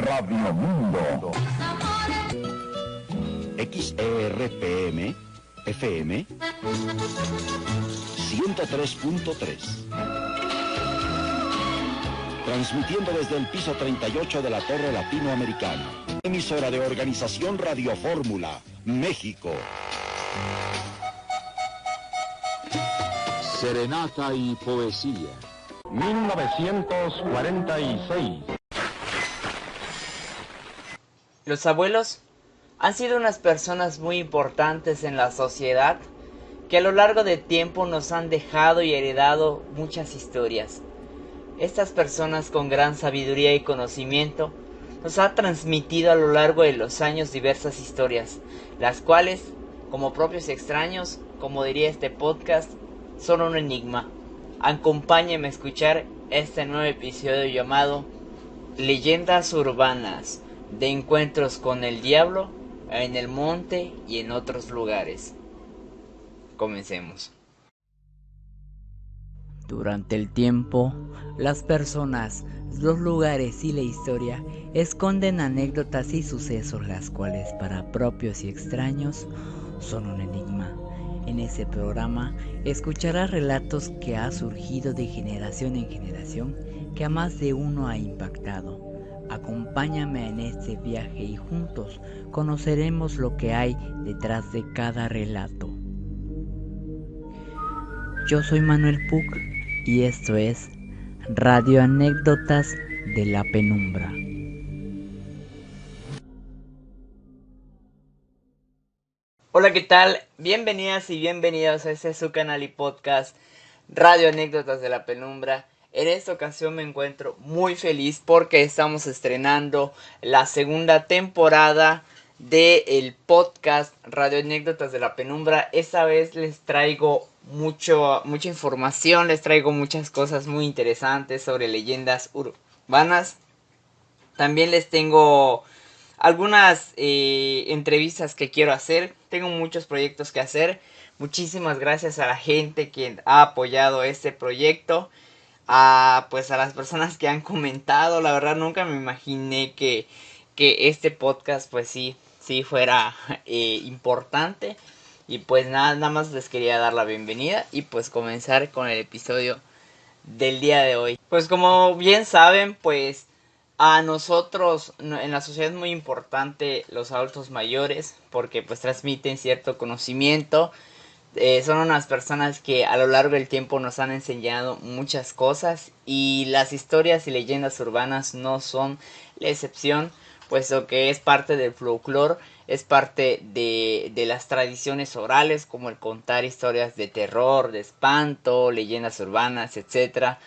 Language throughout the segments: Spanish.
Radio Mundo. XERPM FM 103.3. Transmitiendo desde el piso 38 de la Torre Latinoamericana. Emisora de Organización Radio Fórmula, México. Serenata y poesía. 1946. Los abuelos han sido unas personas muy importantes en la sociedad que a lo largo del tiempo nos han dejado y heredado muchas historias. Estas personas con gran sabiduría y conocimiento nos han transmitido a lo largo de los años diversas historias, las cuales, como propios extraños, como diría este podcast, son un enigma. Acompáñenme a escuchar este nuevo episodio llamado Leyendas Urbanas de Encuentros con el Diablo en el Monte y en otros lugares. Comencemos. Durante el tiempo, las personas, los lugares y la historia esconden anécdotas y sucesos las cuales para propios y extraños son un enigma. En ese programa escucharás relatos que ha surgido de generación en generación que a más de uno ha impactado. Acompáñame en este viaje y juntos conoceremos lo que hay detrás de cada relato. Yo soy Manuel Puc y esto es Radio Anécdotas de la Penumbra. Hola, ¿qué tal? Bienvenidas y bienvenidos a este su canal y podcast Radio Anécdotas de la Penumbra. En esta ocasión me encuentro muy feliz porque estamos estrenando la segunda temporada del podcast Radio Anécdotas de la Penumbra. Esta vez les traigo mucha información, les traigo muchas cosas muy interesantes sobre leyendas urbanas. También les tengo algunas entrevistas que quiero hacer. Tengo muchos proyectos que hacer. Muchísimas gracias a la gente que ha apoyado este proyecto. Pues a las personas que han comentado. La verdad nunca me imaginé que este podcast pues sí fuera importante. Y pues nada más les quería dar la bienvenida y pues comenzar con el episodio del día de hoy. Pues como bien saben, pues a nosotros en la sociedad es muy importante los adultos mayores porque pues transmiten cierto conocimiento. Son unas personas que a lo largo del tiempo nos han enseñado muchas cosas y las historias y leyendas urbanas no son la excepción, puesto que es parte del folclore, es parte de las tradiciones orales, como el contar historias de terror, de espanto, leyendas urbanas, etc.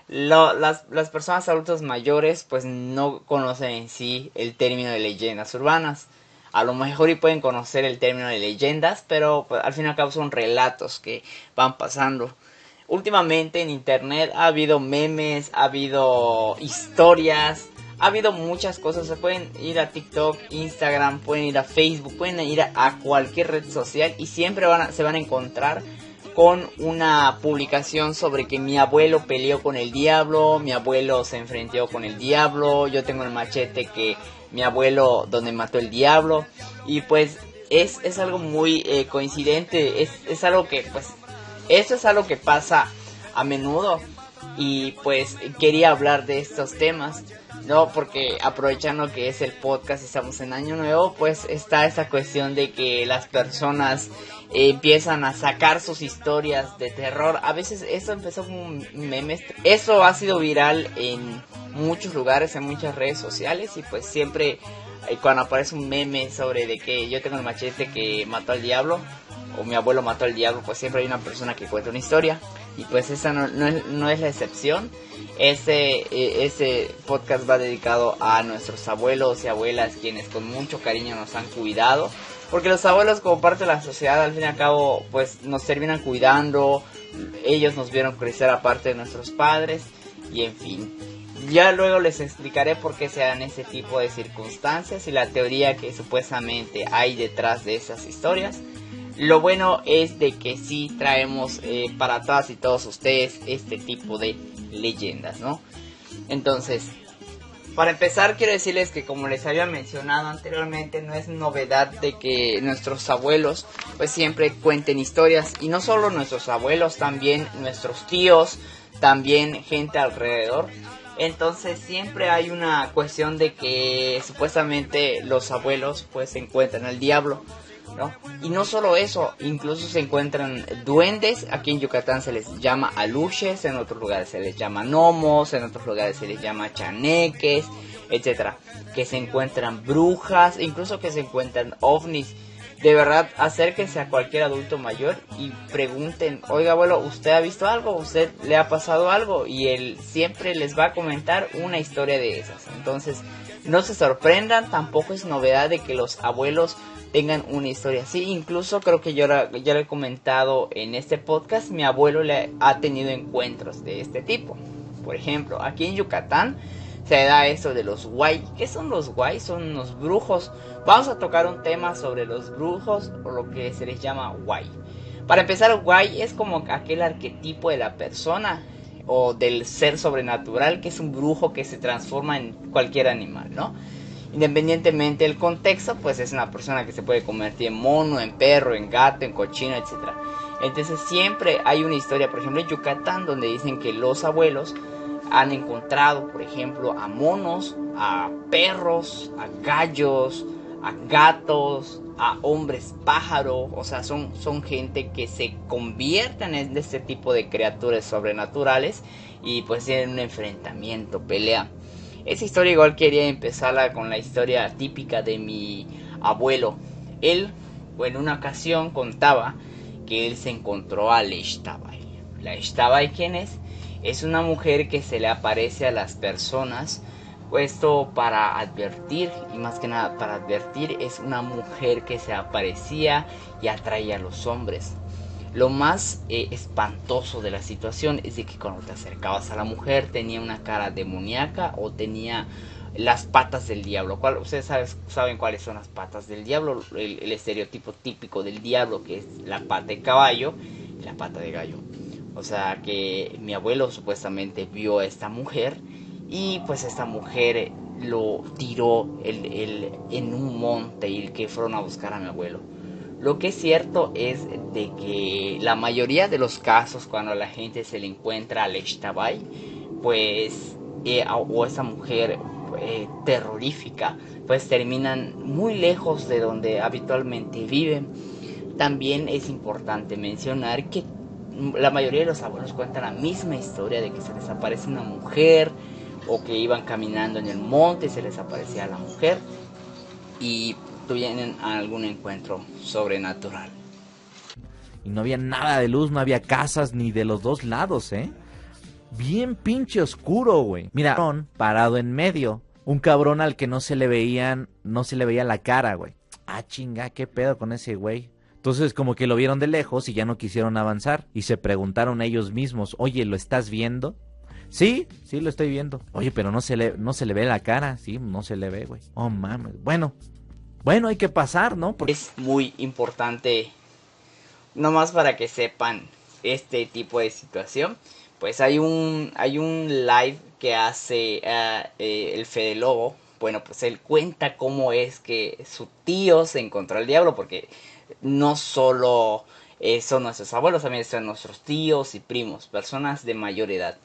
Las personas adultos mayores pues no conocen en sí el término de leyendas urbanas. A lo mejor y pueden conocer el término de leyendas, pero pues, al fin y al cabo son relatos que van pasando. Últimamente en internet ha habido memes, ha habido historias, ha habido muchas cosas. Se pueden ir a TikTok, Instagram, pueden ir a Facebook, pueden ir a cualquier red social y siempre se van a encontrar con una publicación sobre que mi abuelo peleó con el diablo, mi abuelo se enfrentó con el diablo, yo tengo el machete que mi abuelo donde mató el diablo. Y pues es algo muy coincidente, es algo que pues eso es algo que pasa a menudo. Y pues quería hablar de estos temas, ¿no? Porque aprovechando que es el podcast y estamos en año nuevo, pues está esa cuestión de que las personas empiezan a sacar sus historias de terror. A veces eso empezó como memes. Eso ha sido viral en muchos lugares, en muchas redes sociales. Y pues siempre cuando aparece un meme sobre de que yo tengo el machete que mató al diablo o mi abuelo mató al diablo, pues siempre hay una persona que cuenta una historia. Y pues esa no es la excepción. Ese podcast va dedicado a nuestros abuelos y abuelas, quienes con mucho cariño nos han cuidado. Porque los abuelos, como parte de la sociedad, al fin y al cabo, pues nos terminan cuidando. Ellos nos vieron crecer aparte de nuestros padres. Y en fin, ya luego les explicaré por qué se dan ese tipo de circunstancias y la teoría que supuestamente hay detrás de esas historias. Lo bueno es de que sí traemos para todas y todos ustedes este tipo de leyendas, ¿no? Entonces, Para empezar, quiero decirles que, como les había mencionado anteriormente, no es novedad de que nuestros abuelos pues siempre cuenten historias, y no solo nuestros abuelos, también nuestros tíos, también gente alrededor. Entonces siempre hay una cuestión de que supuestamente los abuelos pues encuentran al diablo, ¿no? Y no solo eso, incluso se encuentran duendes. Aquí en Yucatán se les llama aluches, en otros lugares se les llama gnomos, en otros lugares se les llama chaneques, etcétera. Que se encuentran brujas, incluso que se encuentran ovnis. De verdad, acérquense a cualquier adulto mayor y pregunten: oiga, abuelo, ¿usted ha visto algo? ¿Usted le ha pasado algo? Y él siempre les va a comentar una historia de esas. Entonces, no se sorprendan, tampoco es novedad de que los abuelos tengan una historia así. Incluso creo que ya lo he comentado en este podcast, mi abuelo ha tenido encuentros de este tipo. Por ejemplo, aquí en Yucatán se da esto de los guay. ¿Qué son los guay? Son unos brujos. Vamos a tocar un tema sobre los brujos, o lo que se les llama guay. Para empezar, guay es como aquel arquetipo de la persona o del ser sobrenatural, que es un brujo que se transforma en cualquier animal, ¿no? Independientemente del contexto, pues es una persona que se puede convertir en mono, en perro, en gato, en cochino, etc. Entonces siempre hay una historia, por ejemplo en Yucatán, donde dicen que los abuelos han encontrado, por ejemplo, a monos, a perros, a gallos, a gatos, a hombres pájaro. O sea, son gente que se convierten en este tipo de criaturas sobrenaturales y pues tienen un enfrentamiento, pelea. Esa historia igual quería empezarla con la historia típica de mi abuelo. Él, en una ocasión, contaba que él se encontró a la Ixtabay. ¿La Ixtabay quién es? Es una mujer que se le aparece a las personas, puesto para advertir, y más que nada para advertir, es una mujer que se aparecía y atraía a los hombres. Lo más espantoso de la situación es de que cuando te acercabas a la mujer tenía una cara demoníaca o tenía las patas del diablo. Ustedes saben cuáles son las patas del diablo, el estereotipo típico del diablo, que es la pata de caballo y la pata de gallo. O sea que mi abuelo supuestamente vio a esta mujer y pues esta mujer lo tiró en un monte y que fueron a buscar a mi abuelo. Lo que es cierto es de que la mayoría de los casos, cuando a la gente se le encuentra al Ixtabay, pues o esa mujer terrorífica, pues terminan muy lejos de donde habitualmente viven. También es importante mencionar que la mayoría de los abuelos cuentan la misma historia de que se les aparece una mujer, o que iban caminando en el monte y se les aparecía la mujer y tuvieron algún encuentro sobrenatural. Y no había nada de luz, no había casas ni de los dos lados, bien pinche oscuro, güey. Mira, parado en medio, un cabrón al que no se le veía la cara, güey. Ah, chinga, qué pedo con ese güey. Entonces como que lo vieron de lejos y ya no quisieron avanzar y se preguntaron ellos mismos: oye, ¿lo estás viendo? Sí, lo estoy viendo. Oye, pero no se le ve la cara. Sí, no se le ve, güey. Oh, mames. Bueno, hay que pasar, ¿no? Porque es muy importante, nomás para que sepan este tipo de situación. Pues hay un live que hace el Fede Lobo. Bueno, pues él cuenta cómo es que su tío se encontró al diablo, porque no solo son nuestros abuelos, también son nuestros tíos y primos, personas de mayor edad.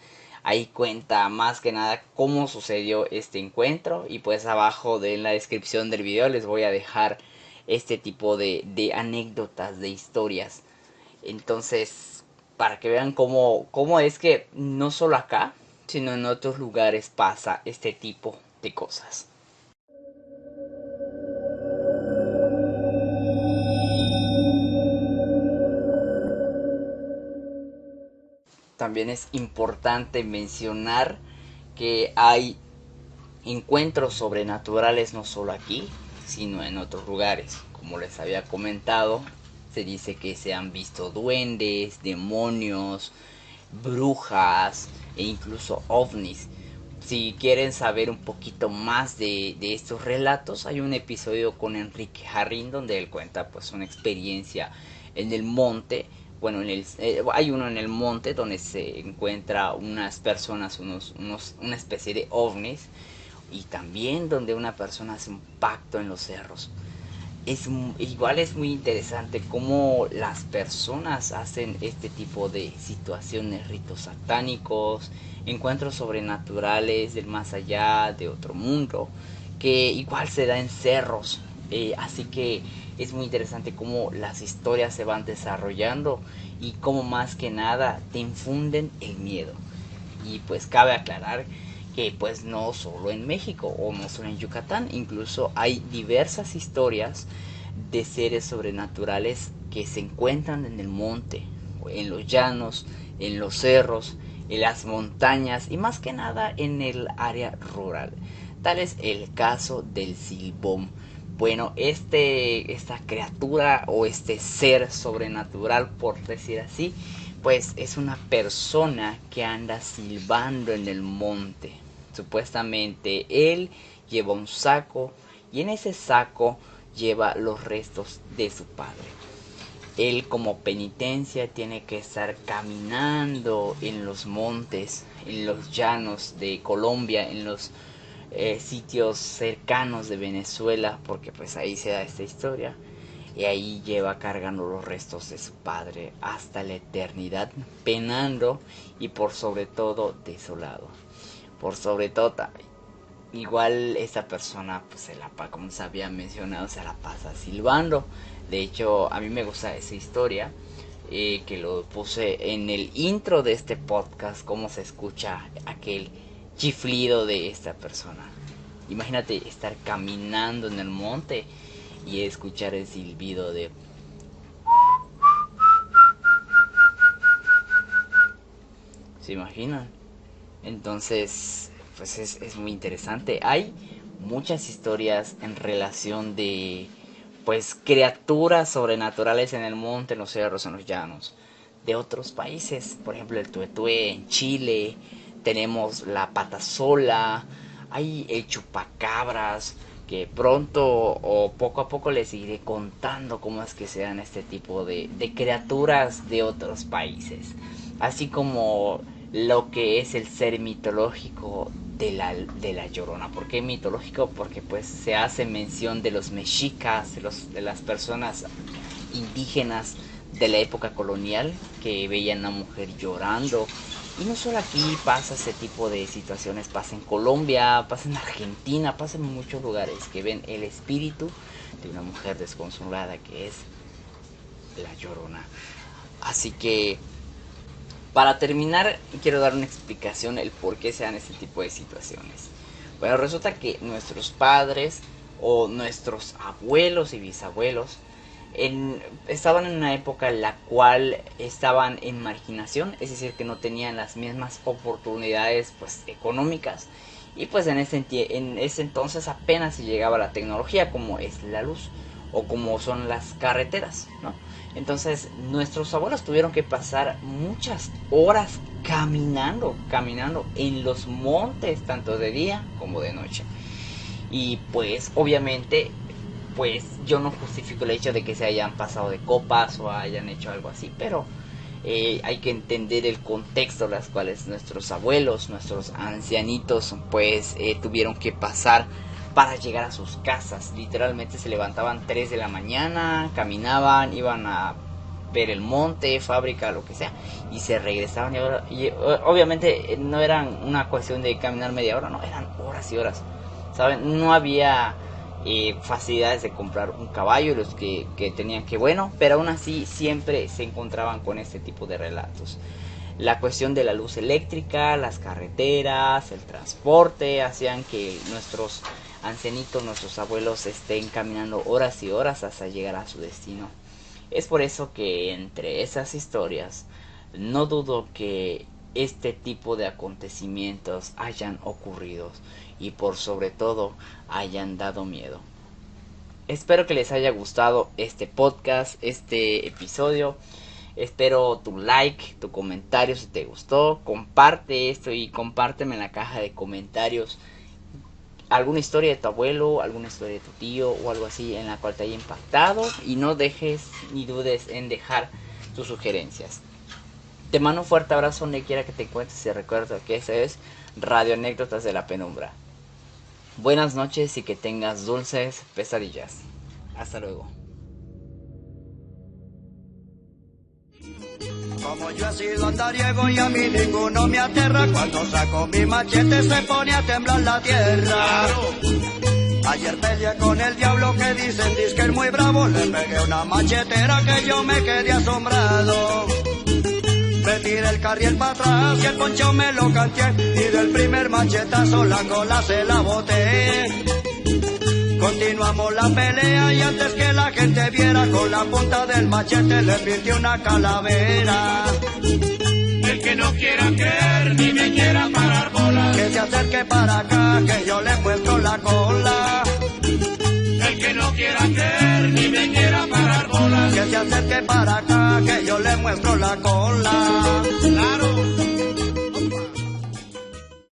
Ahí cuenta más que nada cómo sucedió este encuentro, y pues abajo en la descripción del video les voy a dejar este tipo de anécdotas, de historias. Entonces, para que vean cómo es que no solo acá, sino en otros lugares pasa este tipo de cosas. También es importante mencionar que hay encuentros sobrenaturales no solo aquí, sino en otros lugares. Como les había comentado, se dice que se han visto duendes, demonios, brujas e incluso ovnis. Si quieren saber un poquito más de estos relatos, hay un episodio con Enrique Jarrín donde él cuenta pues una experiencia en el monte. Bueno, hay uno en el monte donde se encuentra unas personas, una especie de ovnis, y también donde una persona hace un pacto en los cerros. Igual es muy interesante cómo las personas hacen este tipo de situaciones, ritos satánicos, encuentros sobrenaturales del más allá, de otro mundo, que igual se da en cerros. Así que es muy interesante cómo las historias se van desarrollando y cómo más que nada te infunden el miedo. Y pues cabe aclarar que pues no solo en México o no solo en Yucatán, incluso hay diversas historias de seres sobrenaturales que se encuentran en el monte, en los llanos, en los cerros, en las montañas y más que nada en el área rural. Tal es el caso del Silbón. Bueno, esta criatura o este ser sobrenatural, por decir así, pues es una persona que anda silbando en el monte. Supuestamente él lleva un saco y en ese saco lleva los restos de su padre. Él como penitencia tiene que estar caminando en los montes, en los llanos de Colombia, en los sitios cercanos de Venezuela, porque pues ahí se da esta historia. Y ahí lleva cargando los restos de su padre hasta la eternidad, penando y por sobre todo desolado. Por sobre todo, igual esta persona, pues como se había mencionado, se la pasa silbando. De hecho, a mí me gusta esa historia, que lo puse en el intro de este podcast, cómo se escucha aquel chiflido de esta persona. Imagínate estar caminando en el monte y escuchar el silbido de... ¿Se imaginan? Entonces, pues es muy interesante. Hay muchas historias en relación de, pues, criaturas sobrenaturales en el monte, en los cerros, en los llanos, de otros países. Por ejemplo, el tuetué en Chile, tenemos la patasola, hay el chupacabras, que pronto o poco a poco les iré contando cómo es que se dan este tipo de criaturas de otros países. Así como lo que es el ser mitológico de la Llorona. ¿Por qué mitológico? Porque pues se hace mención de los mexicas, de las personas indígenas de la época colonial que veían a una mujer llorando. Y no solo aquí pasa ese tipo de situaciones, pasa en Colombia, pasa en Argentina, pasa en muchos lugares que ven el espíritu de una mujer desconsolada que es la Llorona. Así que, para terminar, quiero dar una explicación el por qué se dan este tipo de situaciones. Bueno, resulta que nuestros padres o nuestros abuelos y bisabuelos estaban en una época en la cual estaban en marginación, es decir, que no tenían las mismas oportunidades pues económicas, y pues en ese entonces apenas se llegaba a la tecnología como es la luz o como son las carreteras, ¿no? Entonces nuestros abuelos tuvieron que pasar muchas horas caminando en los montes, tanto de día como de noche. Y pues obviamente, pues yo no justifico el hecho de que se hayan pasado de copas o hayan hecho algo así, pero hay que entender el contexto en las cuales nuestros abuelos, nuestros ancianitos, pues tuvieron que pasar para llegar a sus casas. Literalmente se levantaban 3 de la mañana, caminaban, iban a ver el monte, fábrica, lo que sea, y se regresaban. Y obviamente no eran una cuestión de caminar media hora, no, eran horas y horas, ¿saben? No había facilidades de comprar un caballo, los que tenían que, bueno, pero aún así siempre se encontraban con este tipo de relatos. La cuestión de la luz eléctrica, las carreteras, el transporte, hacían que nuestros ancianitos, nuestros abuelos estén caminando horas y horas hasta llegar a su destino. Es por eso que entre esas historias no dudo que este tipo de acontecimientos hayan ocurrido y por sobre todo hayan dado miedo. Espero que les haya gustado este podcast, este episodio. Espero tu like, tu comentario si te gustó. Comparte esto y compárteme en la caja de comentarios alguna historia de tu abuelo, alguna historia de tu tío o algo así en la cual te haya impactado, y no dejes ni dudes en dejar tus sugerencias. Te mando un fuerte abrazo donde quiera que te encuentres y recuerda que ese es Radio Anécdotas de la Penumbra. buenas noches y que tengas dulces pesadillas. Hasta luego. Como yo he sido andariego y a mí ninguno me aterra, cuando saco mi machete se pone a temblar la tierra. Ayer peleé con el diablo que dicen que es muy bravo, le pegué una machetera que yo me quedé asombrado. Me tiré el carriel para atrás y el poncho me lo canté, y del primer machetazo la cola se la boté. Continuamos la pelea y antes que la gente viera, con la punta del machete le pinté una calavera. El que no quiera creer ni me quiera parar bola, Que se acerque para acá que yo le muestro la cola. el que no quiera creer ni me quiera parar bola, Que se acerque para acá que yo le muestro la cola. claro.